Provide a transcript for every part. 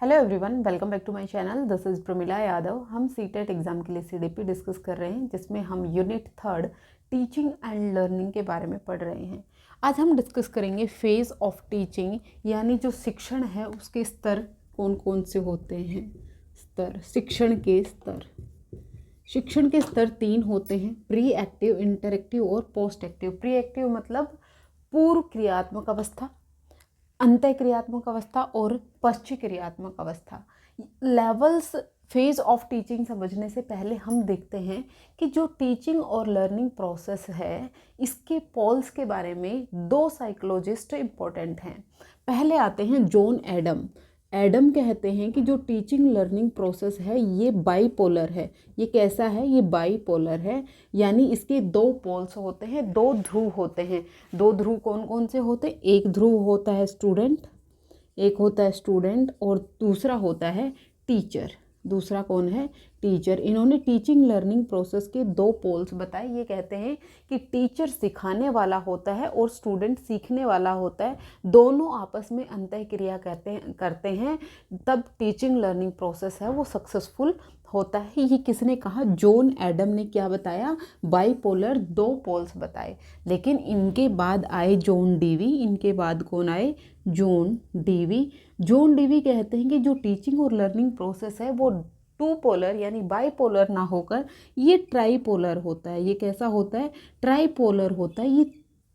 Hello everyone, welcome back to my channel. This is Pramila Yadav. हम CTET exam के लिए CDP discuss कर रहे हैं, जिसमें हम यूनिट 3 टीचिंग एंड लर्निंग के बारे में पढ़ रहे हैं। आज हम डिस्कस करेंगे फेज़ ऑफ टीचिंग, यानी जो शिक्षण है उसके स्तर कौन कौन से होते हैं। शिक्षण के स्तर 3 होते हैं: प्री एक्टिव, इंटरएक्टिव और पोस्ट एक्टिव। प्री एक्टिव मतलब पूर्व क्रियात्मक अवस्था, अंतः क्रियात्मक अवस्था और पश्चिम क्रियात्मक अवस्था। लेवल्स फेज ऑफ टीचिंग समझने से पहले हम देखते हैं कि जो टीचिंग और लर्निंग प्रोसेस है, इसके पोल्स के बारे में दो साइकोलॉजिस्ट इम्पोर्टेंट हैं। पहले आते हैं जॉन एडम। एडम कहते हैं कि जो टीचिंग लर्निंग प्रोसेस है ये बाईपोलर है। ये कैसा है? ये बाईपोलर है, यानी इसके दो पोल्स होते हैं, दो ध्रुव होते हैं। दो ध्रुव कौन कौन से होते हैं? एक ध्रुव होता है स्टूडेंट, और दूसरा होता है टीचर। दूसरा कौन है? टीचर। इन्होंने टीचिंग लर्निंग प्रोसेस के दो पोल्स बताए। ये कहते हैं कि टीचर सिखाने वाला होता है और स्टूडेंट सीखने वाला होता है। दोनों आपस में अंतःक्रिया करते हैं, तब टीचिंग लर्निंग प्रोसेस है वो सक्सेसफुल होता है। ये किसने कहा? जॉन एडम ने क्या बताया? बाईपोलर दो पोल्स बताए। लेकिन इनके बाद आए जॉन डीवी। इनके बाद कौन आए? John Dewey. जॉन डीवी कहते हैं कि जो टीचिंग और लर्निंग प्रोसेस है वो टू पोलर यानी बाईपोलर ना होकर ये ट्राईपोलर होता है। ये कैसा होता है? ट्राईपोलर होता है। ये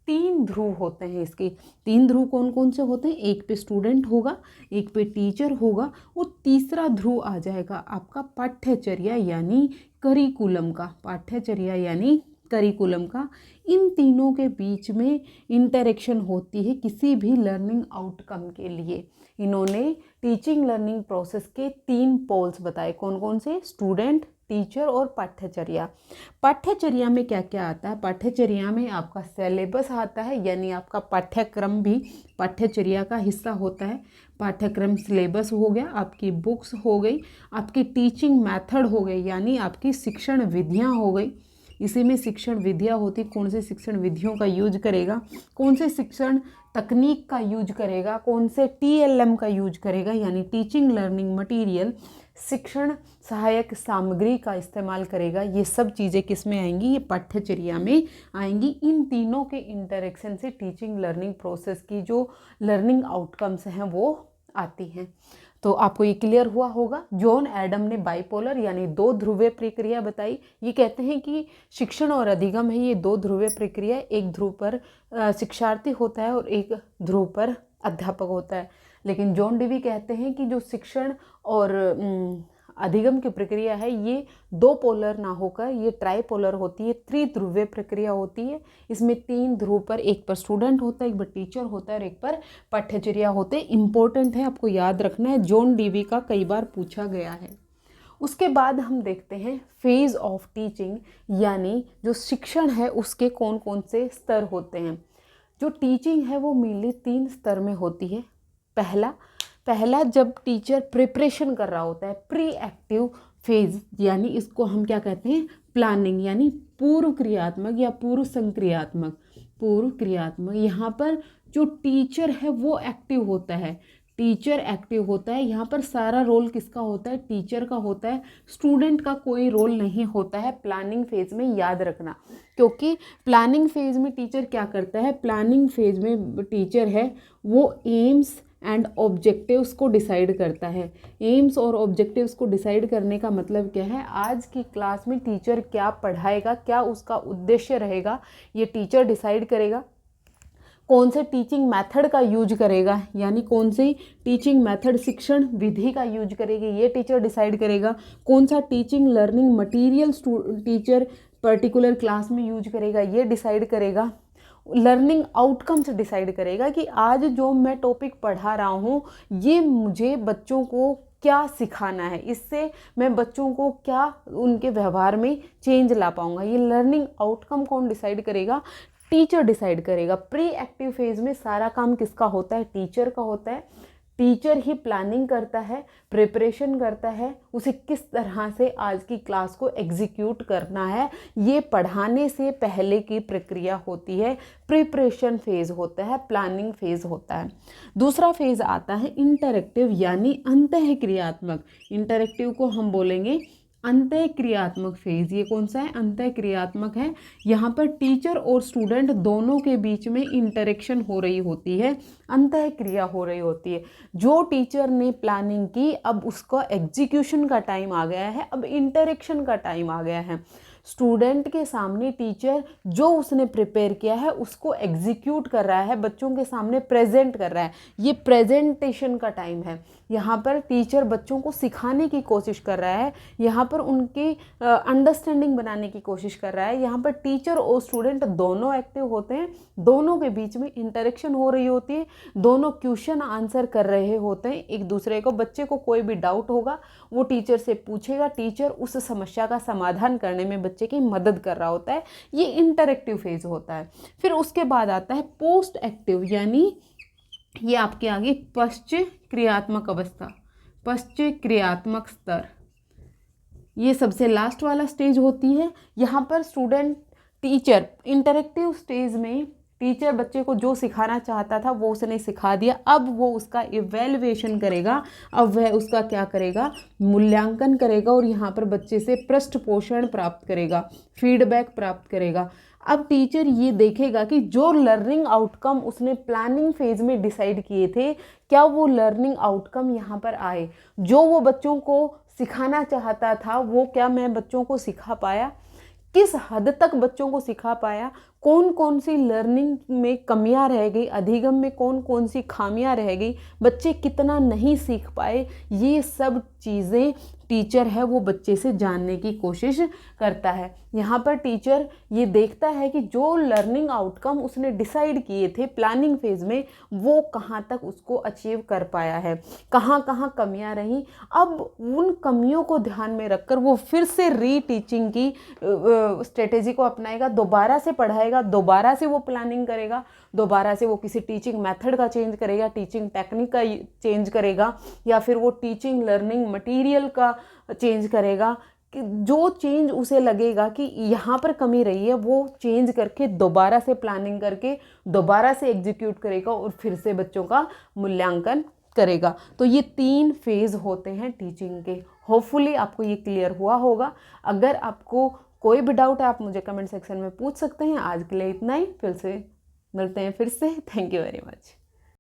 तीन ध्रुव होते हैं। इसके तीन ध्रुव कौन कौन से होते हैं? एक पे स्टूडेंट होगा, एक पे टीचर होगा, और तीसरा ध्रुव आ जाएगा आपका पाठ्यचर्या यानी करिकुलम का। पाठ्यचर्या यानी करिकुलम का। इन तीनों के बीच में इंटरेक्शन होती है किसी भी लर्निंग आउटकम के लिए। इन्होंने टीचिंग लर्निंग प्रोसेस के तीन पोल्स बताए। कौन कौन से? स्टूडेंट, टीचर और पाठ्यचर्या। पाठ्यचर्या में क्या क्या आता है? पाठ्यचर्या में आपका सिलेबस आता है, यानी आपका पाठ्यक्रम भी पाठ्यचर्या का हिस्सा होता है। पाठ्यक्रम सिलेबस हो गया, आपकी बुक्स हो गई, आपकी टीचिंग मेथड हो गई, यानी आपकी शिक्षण विधियाँ हो गई। इसी में शिक्षण विधियाँ होती, कौन से शिक्षण विधियों का यूज करेगा, कौन से शिक्षण तकनीक का यूज करेगा, कौन से TLM का यूज करेगा, यानी टीचिंग लर्निंग मटेरियल, शिक्षण सहायक सामग्री का इस्तेमाल करेगा। ये सब चीज़ें किस में आएंगी? ये पाठ्यचर्या में आएंगी। इन तीनों के इंटरेक्शन से टीचिंग लर्निंग प्रोसेस की जो लर्निंग आउटकम्स हैं वो आती हैं। तो आपको ये क्लियर हुआ होगा। जॉन एडम ने बाईपोलर यानी दो ध्रुवीय प्रक्रिया बताई। ये कहते हैं कि शिक्षण और अधिगम है ये दो ध्रुवीय प्रक्रिया। एक ध्रुव पर शिक्षार्थी होता है और एक ध्रुव पर अध्यापक होता है। लेकिन जॉन डीवी कहते हैं कि जो शिक्षण और अधिगम की प्रक्रिया है ये दो पोलर ना होकर ये ट्राईपोलर होती है, त्रिध्रुवीय प्रक्रिया होती है। इसमें तीन ध्रुव पर, एक पर स्टूडेंट होता है, एक पर टीचर होता है और एक पर पाठ्यचर्या होते हैं। इंपॉर्टेंट है, आपको याद रखना है। जॉन डीवी का कई बार पूछा गया है। उसके बाद हम देखते हैं फेज ऑफ टीचिंग, यानी जो शिक्षण है उसके कौन कौन से स्तर होते हैं। जो टीचिंग है वो मेनली 3 स्तर में होती है। पहला जब टीचर प्रिपरेशन कर रहा होता है, प्री एक्टिव फेज, यानी इसको हम क्या कहते हैं? प्लानिंग, यानी पूर्व क्रियात्मक या पूर्व क्रियात्मक। यहाँ पर जो टीचर है वो एक्टिव होता है। यहाँ पर सारा रोल किसका होता है? टीचर का होता है। स्टूडेंट का कोई रोल नहीं होता है प्लानिंग फेज में, याद रखना। क्योंकि प्लानिंग फेज में टीचर क्या करता है? प्लानिंग फेज में टीचर है वो एम्स एंड ऑब्जेक्टिव्स को डिसाइड करता है। एम्स और ऑब्जेक्टिव्स को डिसाइड करने का मतलब क्या है? आज की क्लास में टीचर क्या पढ़ाएगा, क्या उसका उद्देश्य रहेगा, ये टीचर डिसाइड करेगा। कौन से टीचिंग मेथड का यूज करेगा, यानी कौन सी टीचिंग मेथड, शिक्षण विधि का यूज करेगी, ये टीचर डिसाइड करेगा। कौन सा teaching learning material teacher particular class में यूज करेगा, ये डिसाइड करेगा। लर्निंग आउटकम्स डिसाइड करेगा कि आज जो मैं टॉपिक पढ़ा रहा हूँ ये मुझे बच्चों को क्या सिखाना है, इससे मैं बच्चों को क्या उनके व्यवहार में चेंज ला पाऊँगा। ये लर्निंग आउटकम कौन डिसाइड करेगा? टीचर डिसाइड करेगा। प्री एक्टिव फेज में सारा काम किसका होता है? टीचर का होता है। टीचर ही प्लानिंग करता है, प्रिपरेशन करता है, उसे किस तरह से आज की क्लास को एग्जीक्यूट करना है, ये पढ़ाने से पहले की प्रक्रिया होती है, प्रिपरेशन फेज़ होता है, प्लानिंग फेज़ होता है। दूसरा फेज़ आता है इंटरेक्टिव यानी अंतःक्रियात्मक। इंटरेक्टिव को हम बोलेंगे अंतःक्रियात्मक फेज। ये कौन सा है? अंतःक्रियात्मक है। यहाँ पर टीचर और स्टूडेंट दोनों के बीच में इंटरेक्शन हो रही होती है, अंतःक्रिया हो रही होती है। जो टीचर ने प्लानिंग की, अब उसका एग्जीक्यूशन का टाइम आ गया है, अब इंटरेक्शन का टाइम आ गया है। स्टूडेंट के सामने टीचर जो उसने प्रिपेयर किया है उसको एग्जीक्यूट कर रहा है, बच्चों के सामने प्रेजेंट कर रहा है। ये प्रेजेंटेशन का टाइम है। यहाँ पर टीचर बच्चों को सिखाने की कोशिश कर रहा है, यहाँ पर उनकी अंडरस्टैंडिंग बनाने की कोशिश कर रहा है। यहाँ पर टीचर और स्टूडेंट दोनों एक्टिव होते हैं, दोनों के बीच में इंटरेक्शन हो रही होती है, दोनों क्वेश्चन आंसर कर रहे होते हैं एक दूसरे को। बच्चे को कोई भी डाउट होगा वो टीचर से पूछेगा, टीचर उस समस्या का समाधान करने में बच्चे की मदद कर रहा होता है। ये इंटरेक्टिव फेज होता है। फिर उसके बाद आता है पोस्ट एक्टिव, यानी ये आपके आगे पश्चात क्रियात्मक अवस्था, पश्चात क्रियात्मक स्तर, ये सबसे लास्ट वाला स्टेज होती है। यहाँ पर स्टूडेंट टीचर इंटरेक्टिव स्टेज में टीचर बच्चे को जो सिखाना चाहता था वो उसने सिखा दिया, अब वो उसका इवैल्यूएशन करेगा, अब वह उसका क्या करेगा? मूल्यांकन करेगा और यहाँ पर बच्चे से पृष्ठपोषण प्राप्त करेगा, फीडबैक प्राप्त करेगा। अब टीचर ये देखेगा कि जो लर्निंग आउटकम उसने प्लानिंग फेज में डिसाइड किए थे, क्या वो लर्निंग आउटकम यहाँ पर आए? जो वो बच्चों को सिखाना चाहता था वो क्या मैं बच्चों को सिखा पाया? किस हद तक बच्चों को सिखा पाया? कौन कौन सी लर्निंग में कमियां रह गई, अधिगम में कौन कौन सी खामियां रह गई, बच्चे कितना नहीं सीख पाए, ये सब चीज़ें टीचर है वो बच्चे से जानने की कोशिश करता है। यहाँ पर टीचर ये देखता है कि जो लर्निंग आउटकम उसने डिसाइड किए थे प्लानिंग फेज में वो कहाँ तक उसको अचीव कर पाया है, कहाँ कहाँ कमियां रहीं। अब उन कमियों को ध्यान में रखकर वो फिर से रीटीचिंग की स्ट्रेटेजी को अपनाएगा, दोबारा से पढ़ाएगा, दोबारा से वो प्लानिंग करेगा, दोबारा से वो किसी टीचिंग मेथड का चेंज करेगा, टीचिंग टेक्निक का चेंज करेगा, या फिर वो टीचिंग लर्निंग मटेरियल का चेंज करेगा। कि जो चेंज उसे लगेगा कि यहाँ पर कमी रही है वो चेंज करके दोबारा से प्लानिंग करके दोबारा से एग्जीक्यूट करेगा और फिर से बच्चों का मूल्यांकन करेगा। तो ये 3 फेज होते हैं टीचिंग के। होपफुली आपको ये क्लियर हुआ होगा। अगर आपको कोई भी डाउट है आप मुझे कमेंट सेक्शन में पूछ सकते हैं। आज के लिए इतना ही, फिर से मिलते हैं फिर से। Thank you very much.